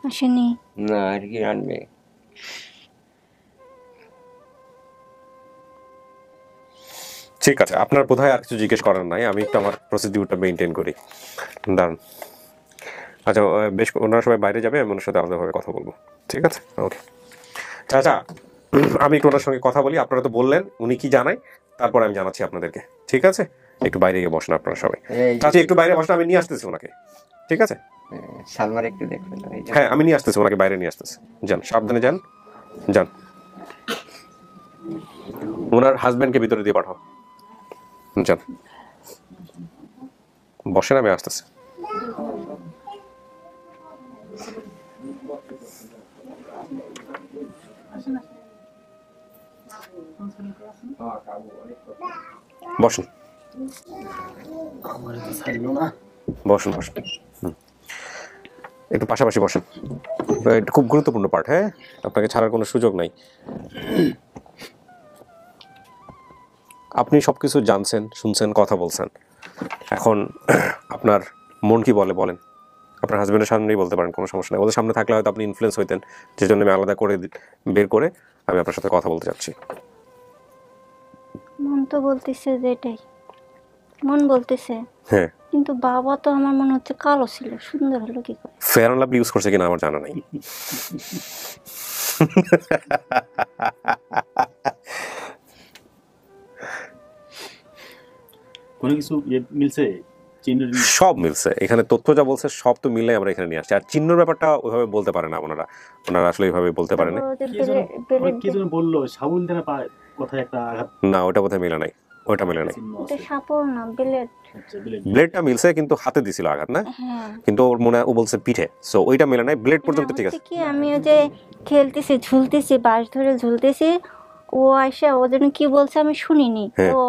আসেনি না, আর কি আনবে। ঠিক আছে, আপনার বোধহয় আর কিছু জিজ্ঞেস করার নাই, আমি একটু আমার প্রসিডিউরটা মেনটেন করি। দাঁড়ান। আচ্ছা, বেশ, ওনারা সবাই বাইরে যাবে, আমি ওনার সাথে আলাদাভাবে কথা বলবো। ঠিক আছে, ওকে। চাচা, আমি একটু ওনার সঙ্গে কথা বলি। আপনারা তো বললেন উনি কি জানায়, তারপর আমি জানাচ্ছি আপনাদেরকে। ঠিক আছে, একটু বাইরে গিয়ে বসেন আপনারা সবাই। চাচা একটু বাইরে বসেন, আমি নিয়ে আসতেছি ওনাকে। ঠিক আছে? সালমার একটু দেখবেন। হ্যাঁ, আমি নিয়ে আসতেছি ওনাকে, বাইরে নিয়ে আসতেছি। যান, সাবধানে যান, যান। ওনার হাজবেন্ডকে ভিতরে দিয়ে পাঠাও। যান, বসেন, আমি আসতেছি। বসুন, বসুন, বসুন। একটু পাশাপাশি বসেন। এটা খুব গুরুত্বপূর্ণ পার্ট। হ্যাঁ, আপনাকে ছাড়ার কোনো সুযোগ নাই। আপনি সবকিছু জানছেন, শুনছেন, কথা বলছেন। এখন আপনার মন কি বলে বলেন। আপনার হাজবেন্ডের সামনেই বলতে পারেন, কোনো সমস্যা নেই। ওদের সামনে থাকলে হয়তো আপনি ইনফ্লুয়েন্স হইতেন, যে জন্য আমি আলাদা করে বের করে আমি আপনার সাথে কথা বলতে চাচ্ছি। মন তো বলতেছে যে এটাই, মন বলতেছে। হ্যাঁ, কিন্তু বাবা তো আমার মনে হচ্ছে কালো ছিল, সুন্দর হলো কি করে? ফেয়ার অ্যান্ড লাভলি ইউজ করছে কিনা আমার জানা নাই। কোনো কিছু মিলছে? সব মিলছে এখানে, তথ্য যা বলছে সব তো মিলে আমরা এখানে নিয়ে আসছি। আর চিহ্নর ব্যাপারটা ওইভাবে বলতে পারে না ওনারা আসলে এইভাবে বলতে পারেন না। কি যেন বললো সাবুল দেনা কথায় একটা আঘাত, না ওটা বোধহয় মিলে নাই, ওইটা মিলে নাই। এটা সাপড় না, ব্লেড। ব্লেডটা মিলছে কিন্তু হাতে দিছিল আঘাত না, হ্যাঁ, কিন্তু ওর মনে ও বলছে পিঠে, সো ওইটা মিলে নাই। ব্লেড পর্যন্ত ঠিক আছে। কি আমি ওই যে খেলতেছি, ঝুলতেছি, বাঁশ ধরে ঝুলতেছি, ও আইসা ও যেন কি বলছে আমি শুনিনি। হ্যাঁ। ও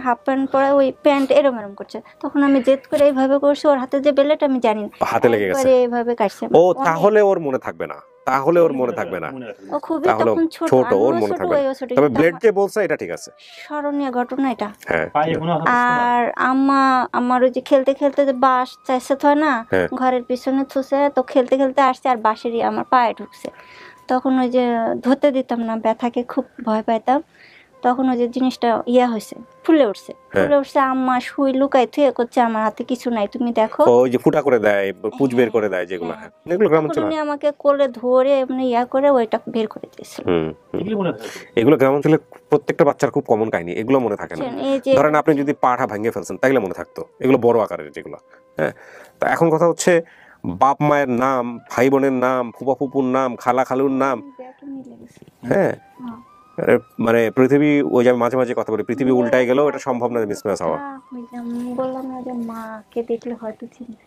হাফ প্যান্ট পরা, ওই প্যান্ট এরম এরম করছে, তখন আমি জেদ করে এইভাবে করছি, ওর হাতে যে ব্লেড আমি জানি না, হাতে লেগে গেছে। একবারে এইভাবে কাটছে। ও তাহলে ওর মনে থাকবে না, তাহলে ওর মনে থাকবে না, ও খুবই তাহলে তখন ছোট, ওর আমিও মনে ছোট, থাকবে ওইও না। ছোট, তবে কিন্তু ব্লেড যে বলছে এটা ঠিক আছে, স্মরণীয় ঘটনা এটা। হ্যাঁ। আর আমার ওই যে খেলতে খেলতে যে বাঁশ চাইছে তো না, হ্যাঁ। ঘরের পিছনে থুসে, তো খেলতে খেলতে আসছে আর বাঁশেরই আমার পায়ে ঢুকছে। তখন ওই যে ধরতে দিতাম না, ব্যথাকে খুব ভয় পাইতাম। তখন ওই যে জিনিসটা হয়েছে, ফুলে উঠছে। আম্মা শুই লুকাই থুয়ে করছে আমার হাতে কিছু নাই, তুমি দেখো। ওই যে ফুটা করে দেয়, পুঁজ বের করে দেয় যেগুলো, হ্যাঁ এগুলো গ্রামাঞ্চলে উনি আমাকে কোলে ধরে এমনি করে ওইটা বের করে দিয়েছিল। এগুলো গ্রামাঞ্চলে প্রত্যেকটা বাচ্চার খুব কমন কাহিনী, এগুলো মনে থাকে না। এই যে ধরেন আপনি যদি পাটা ভাঙিয়ে ফেলছেন তাইলে মনে থাকতো, এগুলো বড় আকারের যেগুলো। হ্যাঁ, তো এখন কথা হচ্ছে বাপ মায়ের নাম, ভাই বোনের নাম, ফুপা ফুপুর নাম, খালা খালুর নাম, হ্যাঁ মানে পৃথিবী, ওই যে মাঝে মাঝে কথা বলি পৃথিবী উল্টাই গেলেও এটা সম্ভব না মিসম্যাচ হওয়া। বললাম না যে মাকে দেখলে হয়তো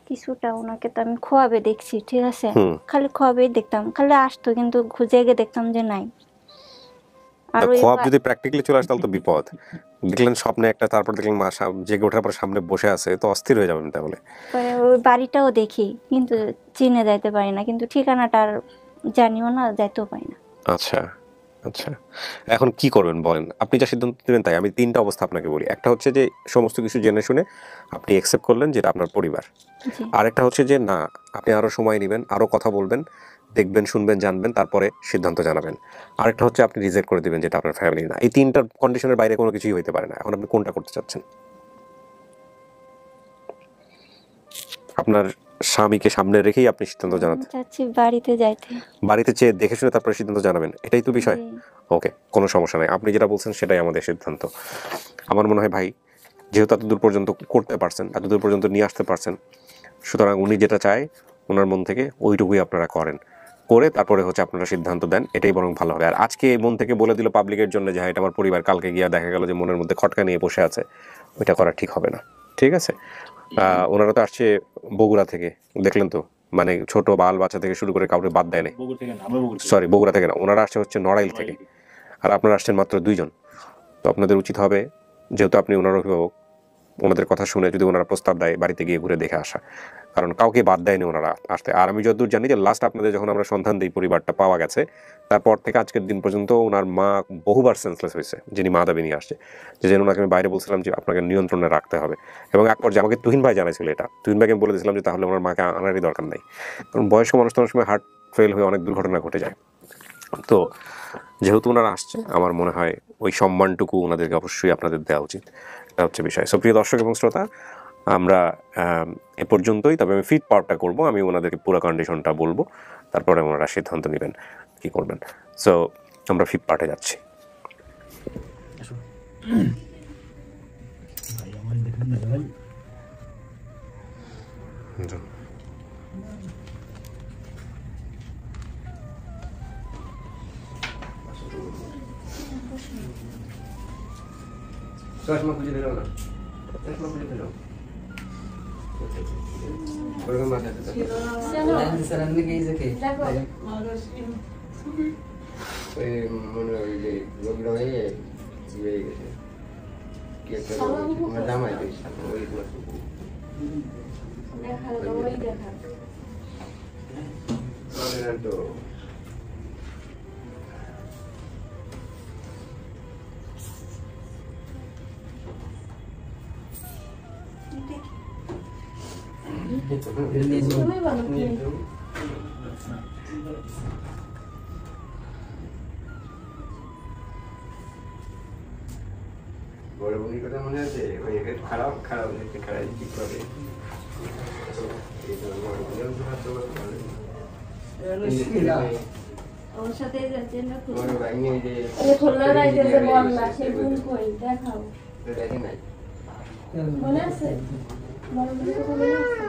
কিছুটা, ওনাকে তো আমি খোয়াবে দেখছি, ঠিক আছে, খালি খোয়াবেই দেখতাম, খালি আসতো কিন্তু খুঁজে গিয়ে দেখতাম যে নাই। আর খোয়াব যদি প্র্যাকটিক্যালি চলে আসে তাহলে তো বিপদ। দেখলেন স্বপ্নে একটা, তারপর দেখলেন মা জেগে ওঠার পর সামনে বসে আছে, তো অস্থির হয়ে যাবেন তাহলে। ওই বাড়িটাও দেখি কিন্তু চিনে যাইতে পারি না, কিন্তু ঠিকানাটা জানিও না, যাইতেও পারি না। আচ্ছা আচ্ছা, এখন কি করবেন বলেন, আপনি যা সিদ্ধান্ত নেবেন তাই। আমি তিনটা অবস্থা আপনাকে বলি। একটা হচ্ছে যে সমস্ত কিছু জেনে শুনে আপনি অ্যাকসেপ্ট করলেন যেটা আপনার পরিবার। আরেকটা হচ্ছে যে না, আপনি আরো সময় নেবেন, আরো কথা বলবেন, দেখবেন, শুনবেন, জানবেন, তারপরে সিদ্ধান্ত জানাবেন। আরেকটা হচ্ছে আপনি রিজেক্ট করে দিবেন, যেটা আপনার ফ্যামিলি না। এই তিনটা কন্ডিশনের বাইরে কোনো কিছুই হইতে পারে না। এখন আপনি কোনটা করতে চাচ্ছেন? আপনার স্বামীকে সামনে রেখেই আপনি সিদ্ধান্ত জানাতে চাচ্ছি, বাড়িতে যাইতে। বাড়িতে চেয়ে দেখে শুনে তারপরে সিদ্ধান্ত জানাবেন, এটাই তো বিষয়। ওকে, কোনো সমস্যা নাই, আপনি যেটা বলছেন সেটাই আমাদের সিদ্ধান্ত। আমার মনে হয় ভাই, যেহেতু এতদূর পর্যন্ত করতে পারছেন, এতদূর পর্যন্ত নিয়ে আসতে পারছেন, সুতরাং উনি যেটা চায় ওনার মন থেকে ওইটুকুই আপনারা করেন, করে তারপরে হচ্ছে আপনারা সিদ্ধান্ত দেন, এটাই বরং ভালো হবে। আর আজকে মন থেকে বলে দিল পাবলিকের জন্য যে হ্যাঁ এটা আমার পরিবার, কালকে গিয়ে দেখা গেল যে মনের মধ্যে খটকা নিয়ে বসে আছে, ওইটা করা ঠিক হবে না। ঠিক আছে, ওনারা তো আসছে বগুড়া থেকে, দেখলেন তো, মানে ছোট বাল বাচ্চা থেকে শুরু করে কাউকে বাদ দেয় না। সরি, বগুড়া থেকে না, ওনারা আসছে হচ্ছে নড়াইল থেকে, আর আপনারা আসছেন মাত্র 2 জন। তো আপনাদের উচিত হবে, যেহেতু আপনি ওনার অভিভাবক, ওনাদের কথা শুনে যদি ওনারা প্রস্তাব দেয় বাড়িতে গিয়ে ঘুরে দেখে আসা, কারণ কাউকে বাদ দেয়নি ওনারা আসতে। আর আমি যতদূর জানি যে লাস্ট আপনাদের যখন আমরা সন্ধান দিই, পরিবারটা পাওয়া গেছে, তারপর থেকে আজকের দিন পর্যন্ত ওনার মা বহুবার সেন্সলেস হয়েছে, যিনি মা দাবি নিয়ে আসছে, যে যেন ওনাকে আমি বাইরে বলছিলাম যে আপনাকে নিয়ন্ত্রণে রাখতে হবে। এবং এক পর্যায়ে আমাকে তুহিন ভাই জানাইছিল এটা, তুহিন ভাইকে আমি বলে দিয়েছিলাম যে তাহলে ওনার মাকে আনারই দরকার নেই, কারণ বয়স্ক মানুষ তো অনেক সময় হার্ট ফেল হয়ে অনেক দুর্ঘটনা ঘটে যায়। তো যেহেতু ওনারা আসছে, আমার মনে হয় ওই সম্মানটুকু ওনাদেরকে অবশ্যই আপনাদের দেওয়া উচিত, এটা হচ্ছে বিষয়। সো প্রিয় দর্শক এবং শ্রোতা, আমরা এ পর্যন্তই। তবে আমি ফিট পার্টটা করবো, আমি ওনাদেরকে পুরো কন্ডিশনটা বলবো, তারপরে ওনারা সিদ্ধান্ত নেবেন কী করবেন। সো আমরা ফিট পার্টে যাচ্ছি। চশমা খুঁজে দিল না, চশমা খুঁজে দিল ওরকম মাথা ওই মনে হয় যে রোগটা হয়ে হয়ে গেছে, কি একটা আমার জামাই ওই চলে না তো। বড় বোনের কথা মনে আছে? ওই খারাপ খারাপ দেখতে খারাপ ঠিক করে ওর সাথে যাচ্ছে না খুব বড় ভাই নিয়ে যে খুলনা রাইতেছে বললা সেই ভুল কই দেখাও দেখে নাই মনে আছে বড় বোনের কথা মনে আছে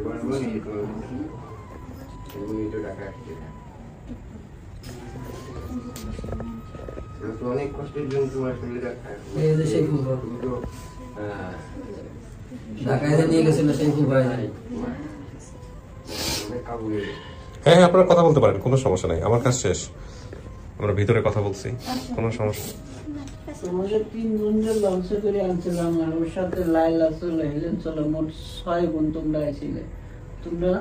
বড় বোনই তো এগুলি তো টাকা আসছে তো অনেক কষ্টের জন্য তোমার শরীরে রাখা এই যে সেই ফুফা তো ঢাকায় যে নিয়ে গেছিল সেই ফুফা অনেক কাবুলে হ্যাঁ হ্যাঁ, আপনারা কথা বলতে পারেন, কোনো সমস্যা নাই, আমার কাজ শেষ, আমরা ভিতরে কথা বলছি, কোনো সমস্যা নেই। আমাদের 3 জন যে লঞ্চে করে আনছিলাম আর ওর সাথে লাইলা ছিল, হেলেন ছিল, মোট 6 বোন তোমরা আইছিলে। তোমরা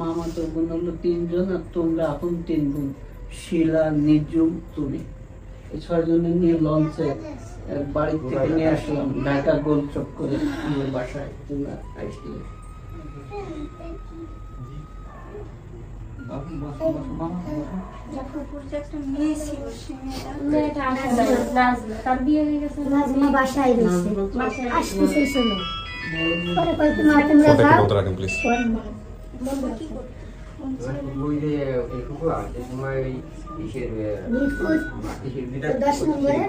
মামাতো বোন হলো 3 জন আর তোমরা এখন 3 বোন, শিলা, নিজুম, তুমি। এই 6 জনের নিয়ে লঞ্চে বাড়ি থেকে নিয়ে আসলাম ঢাকা গোল চক করে আমার বাসায় তোমরা আইছিলে। তার বিয়ে হয়ে গেছে বাসায় রয়েছে আসতেছে শোনো পরে কয় তোমার ফোনটা একটু বলতে রাখেন প্লিজ। ওই যে এইটুকু আছে তোমার এই ইসের ইসের 10 নম্বরে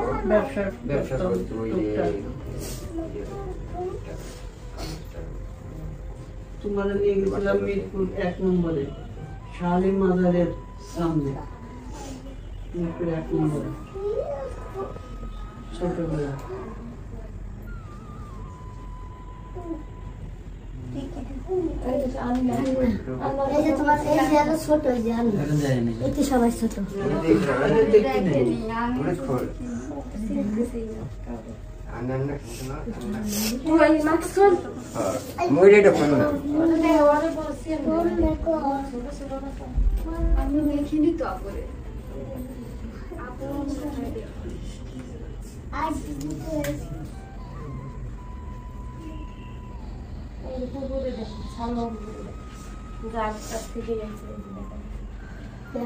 ব্যবসা করতে ওই যে তোমার নিয়ে গেছিলাম মিরপুর 1 নম্বরে শালি মাজারের সামনে, মিরপুর 1 নম্বরে ছোটবেলা। এই যে তোমার এই যে আলো ছোট, এই যে আলো এখন যায় না এটি সবাই ছোট। মইটা ফোন না আমি দেখিনি তো আপরে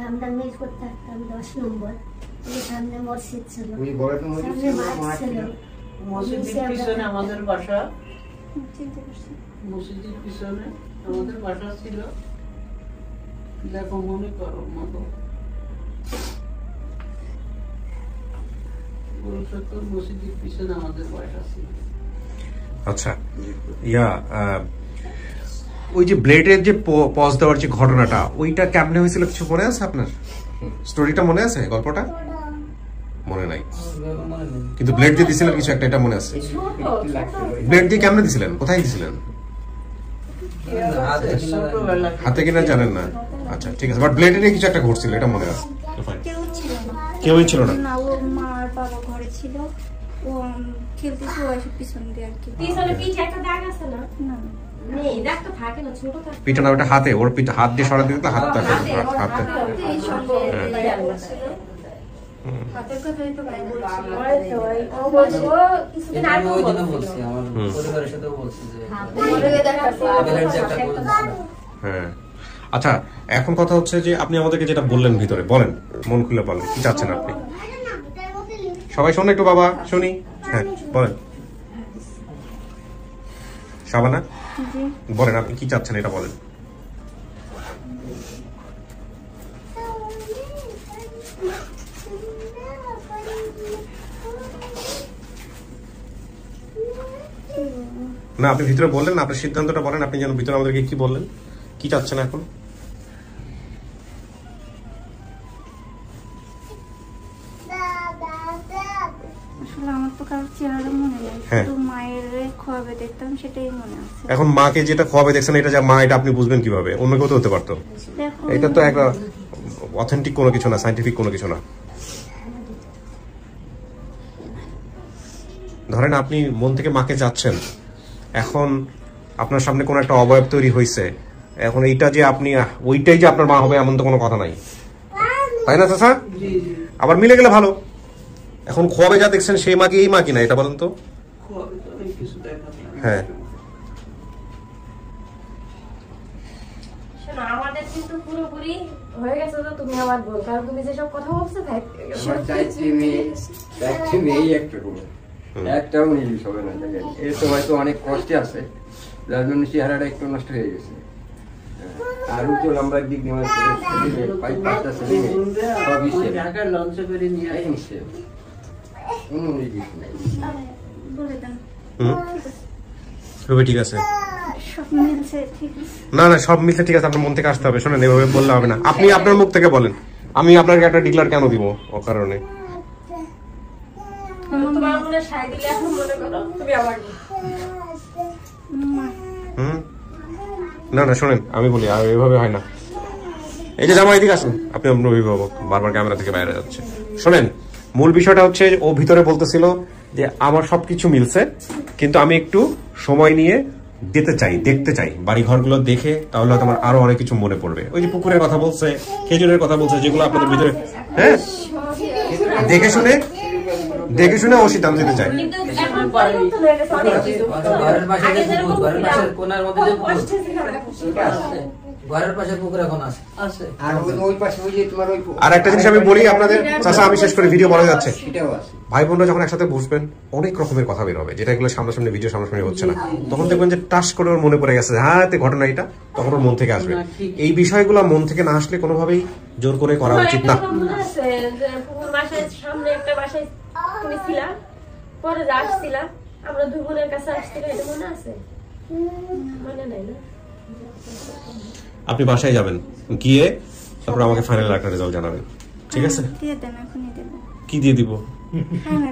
আমরা মিল করতে থাকতাম 10 নম্বর, এই সামনে মসজিদ ছিল, ওই বড় তো সামনে মাঠ ছিল। মসজিদের পিছনে আমাদের বাসা, মসজিদের পিছনে আমাদের বাসা ছিল। দেখো মনে করো মতো মসজিদের পিছনে আমাদের বাসা ছিল। আচ্ছা, ওই যে ব্লেডের যে পজ দেওয়ার যে ঘটনাটা, ওইটা কেমনে হয়েছিল কিছু মনে আছে আপনার? স্টোরিটা মনে আছে? গল্পটা মনে নাই, কিন্তু ব্লেড দিয়ে দিছিলেন কিছু একটা, এটা মনে আছে। ব্লেড দিয়ে কেমনে দিছিলেন, কোথায় দিছিলেন? হাতে কিনা জানেন না? আচ্ছা ঠিক আছে, বাট ব্লেডে নিয়ে কিছু একটা ঘটছিল, এটা মনে আছে। কেউই ছিল না? না, ও মার বাবা ঘরে ছিল, ও খেলতেছে, ও এসে পিছন দিয়ে আর কি। পিছনে পিঠে একটা দাগ আছে না না নেই, দাগ তো থাকে না, ছোট থাকে। পিঠে না, ওটা হাতে, ওর পিঠে হাত দিয়ে সরা দিতে, হাতটা হাতে। এই সঙ্গে ছিল হাতের কথাই তো ভাই বলছি। ও বলছো কিছুদিন আমি আগে ওই দিনও বলছিল বলছি, আমার পরিবারের সাথেও বলছি যে মরে দেখাচ্ছে ব্লেড যে একটা বলছিলাম। হ্যাঁ, আচ্ছা এখন কথা হচ্ছে যে আপনি আমাদেরকে যেটা বললেন ভিতরে, বলেন, মন খুলে বলেন কি চাচ্ছেন আপনি। সবাই শোনো একটু, বাবা শুনি। হ্যাঁ বলেন শাবানা, বলেন আপনি কি চাচ্ছেন, এটা বলেন। না আপনি ভিতরে বললেন না, আপনার সিদ্ধান্তটা বলেন, আপনি যেন ভিতরে আমাদেরকে কি বললেন, কি চাচ্ছেন এখন। আসলে আমার তো কারোর চেহারা মনে নেই, হ্যাঁ। শুধু মায়ের খোয়াবে দেখতাম, সেটাই মনে আছে। এখন মাকে যেটা খাওয়াবে দেখছেন, এটা যে মা, এটা আপনি বুঝবেন কিভাবে, অন্য কেউ তো হতে পারতো। দেখো এটা তো একটা অথেন্টিক কোনো কিছু না, সাইন্টিফিক কোনো কিছু না। ধরেন আপনি মন থেকে মাকে যাচ্ছেন, এখন আপনার সামনে কোনো একটা অবয়ব তৈরি হয়েছে, এখন এইটা যে আপনি ওইটাই যে আপনার মা হবে এমন তো কোনো কথা নাই, তাই না চাচা? আবার মিলে গেলে ভালো। এখন খোয়াবে যা দেখছেন সেই মা কি এই মা কিনা এটা বলেন তো? হ্যাঁ আমাদের কিন্তু পুরোপুরি হয়ে গেছে, তো তুমি আমার বল, কারণ তুমি যেসব কথা বলছো তাই একটাও নিয়ে হবে না। দেখেন এর তো হয়তো অনেক কষ্টে আছে, যার জন্য চেহারাটা একটু নষ্ট হয়ে গেছে। আর উচ্চ লম্বার দিক দিয়ে ঢাকার লঞ্চে করে নিয়ে আসছে। ঠিক আছে, সব মিলছে, ঠিক আছে। না না সব মিলছে ঠিক আছে, আপনার মন থেকে আসতে হবে। শোনেন এভাবে বললে হবে না, আপনি আপনার মুখ থেকে বলেন। আমি আপনাকে একটা ডিক্লার কেন দিব ও কারণে? তোমার মনে সাই দিলে এখন মনে করো তুমি আমার না না শোনেন আমি বলি, আর এভাবে হয় না। এই যে জামাই দিকে আসুন, আপনি আপনার অভিভাবক বারবার ক্যামেরা থেকে বাইরে যাচ্ছে। শোনেন মূল বিষয়টা হচ্ছে ও ভিতরে বলতেছিল যে আমার সবকিছু মিলছে, কিন্তু আমি একটু সময় নিয়ে যেতে চাই, দেখতে চাই বাড়ি ঘরগুলো দেখে, তাহলে হয়তো আমার আরো অনেক কিছু মনে পড়বে। ওই যে পুকুরের কথা বলছে, খেজুরের কথা বলছে, যেগুলো আপনাদের ভিতরে হ্যাঁ দেখে শুনে ও সিদ্ধান্ত নিতে চায়। আর একটা জিনিস আমি বলি আপনাদের, চাচা আমি শেষ করে ভিডিও বলা যাচ্ছে, ভাই বোনরা যখন একসাথে বসবেন অনেক রকমের কথা বের হবে, যেটা এগুলো সামনাসামনি ভিডিও সামনাসামনি হচ্ছে না, তখন দেখবেন যে টাস করে ওর মনে পড়ে গেছে হ্যাঁ ঘটনা এটা, তখন ওর মন থেকে আসবে। এই বিষয়গুলো মন থেকে না আসলে কোনোভাবেই জোর করে করা উচিত না। সামনে একটা বাসায় তুমি ছিলা, পরে আসছিলা, আমরা দুই বোনের কাছে আসছিলাম, এটা মনে আছে? মনে নাই না? আপনি বাসায় যাবেন, গিয়ে তারপর আমাকে ফাইনাল একটা রেজাল্ট জানাবেন, ঠিক আছে? কি দিয়ে দিব?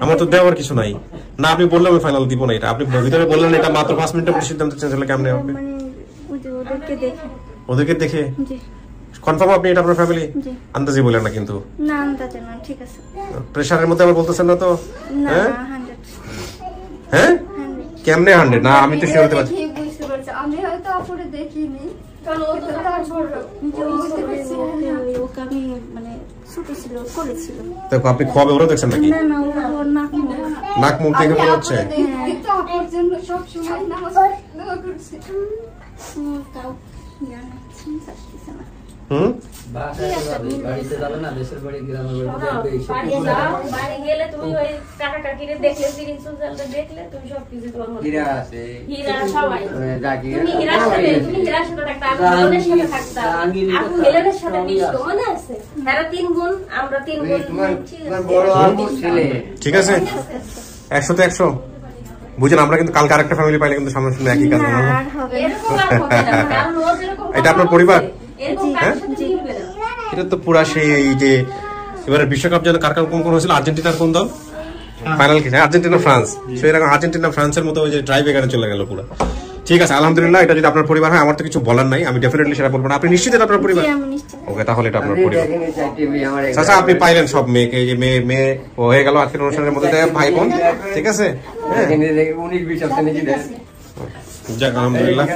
আমার তো দেওয়ার কিছু নাই না, আপনি বললে আমি ফাইনাল দিব না। এটা আপনি ভিতরে বললেন, এটা মাত্র 5 মিনিটের মধ্যে সিদ্ধান্ত চেঞ্জ হলে কেমনে হবে? ওদেরকে দেখে কনফার্ম আপনি এটা আপনার ফ্যামিলি? আন্দাজি বলেন না কিন্তু, না আন্দাজে না, ঠিক আছে। প্রেসারের মধ্যে আবার বলতেছেন না তো? হ্যাঁ হ্যাঁ কেমনে 100? না আমি তো শিওর হতে পারছি। আমি হয়তো আপুরে দেখিনি, কারণ ও তো তার বড় ওকে আমি মানে ছোট ছিল করেছিল। দেখো আপনি খোয়াবে ওরা দেখছেন নাকি? না না ও নাক মুখ দেখে মনে হচ্ছে তো আপুর জন্য সব সময় নামাজ দোয়া করছি। তাও জানা চিন্তা না। বাড়িতে যাবে না, দেশের বাড়ি গ্রামের বাড়ি গেলে তুমি ওই কাকা কাকিরে দেখলে, সিরিজ সুলতানটা দেখলে, তুমি সবকিছু তোমার মনে হীরা আছে, হীরা সবাই তুমি হীরার সাথে থাকতা, আমি হেলেনের সাথে থাকতাম, আপু হেলেনের সাথে মিশতো, মনে আছে? এরা 3 বোন, আমরা 3 বোন। তোমার বড় আপু ছেলে, ঠিক আছে 100 তে 100 বুঝেন। আমরা কিন্তু কালকে আরেকটা ফ্যামিলি পাইলে কিন্তু সামনে সামনে একই কাজ না, এটা আপনার পরিবার। এটা তো পুরা সেই এই যে এবারে বিশ্বকাপ যেন কার কার কোন কোন হয়েছিল, আর্জেন্টিনার কোন দল ফাইনাল খেলে? Argentina France. সেই রকম আর্জেন্টিনা ফ্রান্সের মতো ওই যে ড্রাইভ এখানে চলে গেল পুরো। ঠিক আছে আলহামদুলিল্লাহ, এটা যদি আপনার পরিবার হয় আমার তো কিছু বলার নাই, আমি ডেফিনেটলি সেটা বলবো না। আপনি নিশ্চিত এটা আপনার পরিবার? ওকে তাহলে এটা আপনার পরিবার। আচ্ছা আপনি পাইলেন সব মেয়েকে, এই যে মেয়ে ও হয়ে গেল আজকের অনুষ্ঠানের মধ্যে ভাই বোন, ঠিক আছে? যাক আলহামদুলিল্লাহ।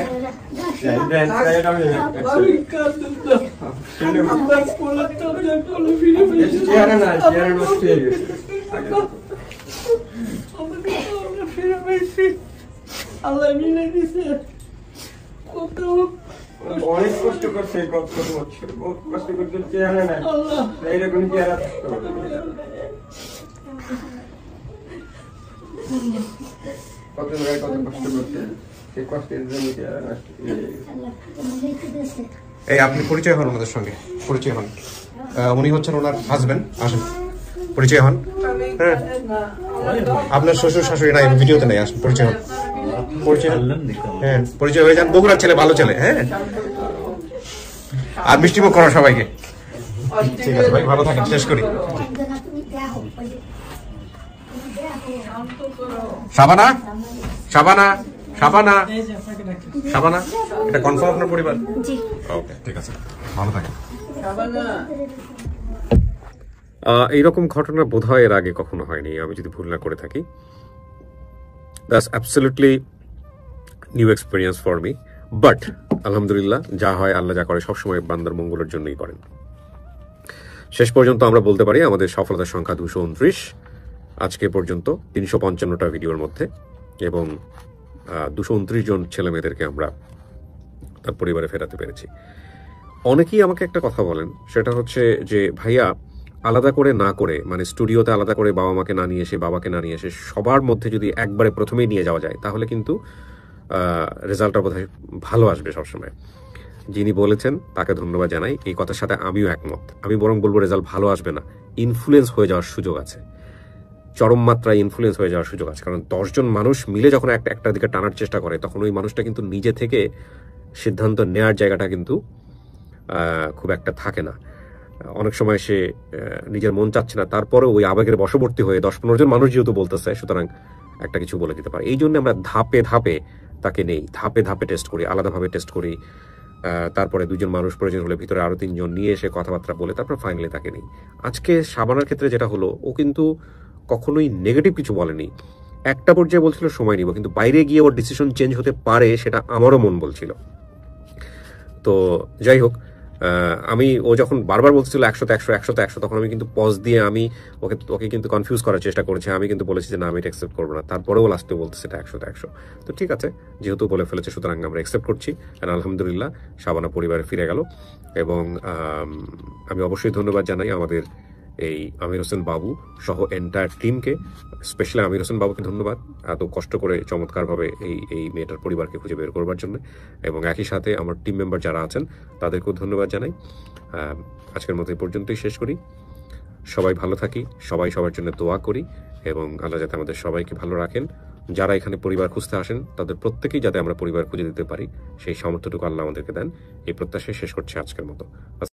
আল্লাহ মিলে দিছে, অনেক কষ্ট করছে, কষ্ট করতে চেহারা নাই, এইরকম চেহারা কত কষ্ট করছে, সেই কষ্টের জন্য চেহারা নষ্ট। এই আপনি পরিচয় হন ওনাদের সঙ্গে, পরিচয় হন। উনি হচ্ছেন ওনার হাজবেন্ড, আসেন পরিচয় হন। হ্যাঁ আপনার শ্বশুর শাশুড়ি নাই ভিডিওতে নাই, আসেন পরিচয় হন। পরিচয় হ্যাঁ পরিচয় হয়ে যান। বগুড়ার ছেলে, ভালো ছেলে। হ্যাঁ আর মিষ্টি মুখ করো সবাইকে। ঠিক আছে ভাই, ভালো থাকেন, শেষ করি। শাবানা শাবানা শাবানা শাবানা, এটা কনফার্ম আপনার পরিবার? জি ওকে ঠিক আছে, ভালো থাকেন। এইরকম ঘটনা বোধহয় এর আগে কখনো হয়নি, আমি যদি ভুল না করে থাকি। That's absolutely new experience for me, but আলহামদুলিল্লাহ যা হয় আল্লাহ যা করে সবসময় বান্দার মঙ্গলের জন্যই করেন। শেষ পর্যন্ত আমরা বলতে পারি আমাদের সফলতার সংখ্যা 229 আজকে পর্যন্ত 355টা ভিডিওর মধ্যে, এবং 229 জন ছেলে মেয়েদেরকে আমরা তার পরিবারে ফেরাতে পেরেছি। অনেকেই আমাকে একটা কথা বলেন, সেটা হচ্ছে যে ভাইয়া আলাদা করে না করে, মানে স্টুডিওতে আলাদা করে বাবা মাকে না নিয়ে এসে, বাবাকে না নিয়ে এসে সবার মধ্যে যদি একবারে প্রথমেই নিয়ে যাওয়া যায় তাহলে কিন্তু রেজাল্টটা বোধহয় ভালো আসবে সবসময়। যিনি বলেছেন তাকে ধন্যবাদ জানাই, এই কথার সাথে আমিও একমত। আমি বরং বলবো রেজাল্ট ভালো আসবে না, ইনফ্লুয়েন্স হয়ে যাওয়ার সুযোগ আছে, চরম মাত্রায় ইনফ্লুয়েন্স হয়ে যাওয়ার সুযোগ আছে। কারণ 10 জন মানুষ মিলে যখন একটা দিকে টানার চেষ্টা করে তখন ওই মানুষটা কিন্তু নিজে থেকে সিদ্ধান্ত নেয়ার জায়গাটা কিন্তু খুব একটা থাকে না। অনেক সময় সে নিজের মন চাচ্ছে না, তারপরে ওই আবেগের বশবর্তী হয়ে 10-15 জন মানুষ যেহেতু বলতেছে, সুতরাং একটা কিছু বলে দিতে পারে। এই জন্য আমরা ধাপে ধাপে তাকে নেই, ধাপে ধাপে টেস্ট করি, আলাদাভাবে টেস্ট করি, তারপরে 2 জন মানুষ প্রয়োজন হলে ভিতরে আরো 3 জন নিয়ে এসে কথাবার্তা বলে তারপর ফাইনালি তাকে নেই। আজকে শাবানার ক্ষেত্রে যেটা হলো, ও কিন্তু কখনোই নেগেটিভ কিছু বলেনি। একটা পর্যায়ে বলছিল সময় নিব, কিন্তু বাইরে গিয়ে ওর ডিসিশন চেঞ্জ হতে পারে সেটা আমারও মন বলছিল। তো যাই হোক, ও যখন বারবার বলছিল 100 100 তখন আমি কিন্তু পজ দিয়ে আমি ওকে কিন্তু কনফিউজ করার চেষ্টা করেছি। আমি কিন্তু বলেছি যে না, আমি এটা অ্যাকসেপ্ট করবো না। তারপরেও লাস্টে বলতেছে এটা 100 তো ঠিক আছে, যেহেতু বলে ফেলেছে সুতরাং আমরা অ্যাকসেপ্ট করছি। আলহামদুলিল্লাহ শাবানা পরিবারে ফিরে গেল, এবং আমি অবশ্যই ধন্যবাদ জানাই আমাদের এই আমির হোসেন বাবু সহ এন্টায়ার টিমকে, স্পেশালি আমির হোসেন বাবুকে ধন্যবাদ এত কষ্ট করে চমৎকারভাবে এই মেয়েটার পরিবারকে খুঁজে বের করবার জন্য, এবং একই সাথে আমার টিম মেম্বার যারা আছেন তাদেরকেও ধন্যবাদ জানাই। আজকের মতো এই পর্যন্তই শেষ করি। সবাই ভালো থাকি, সবাই সবার জন্য দোয়া করি, এবং আল্লাহ যাতে আমাদের সবাইকে ভালো রাখেন। যারা এখানে পরিবার খুঁজতে আসেন তাদের প্রত্যেকেই যাতে আমরা পরিবার খুঁজে দিতে পারি সেই সামর্থ্যটুকু আল্লাহ আমাদেরকে দেন, এই প্রত্যাশায় শেষ করছি আজকের মতো।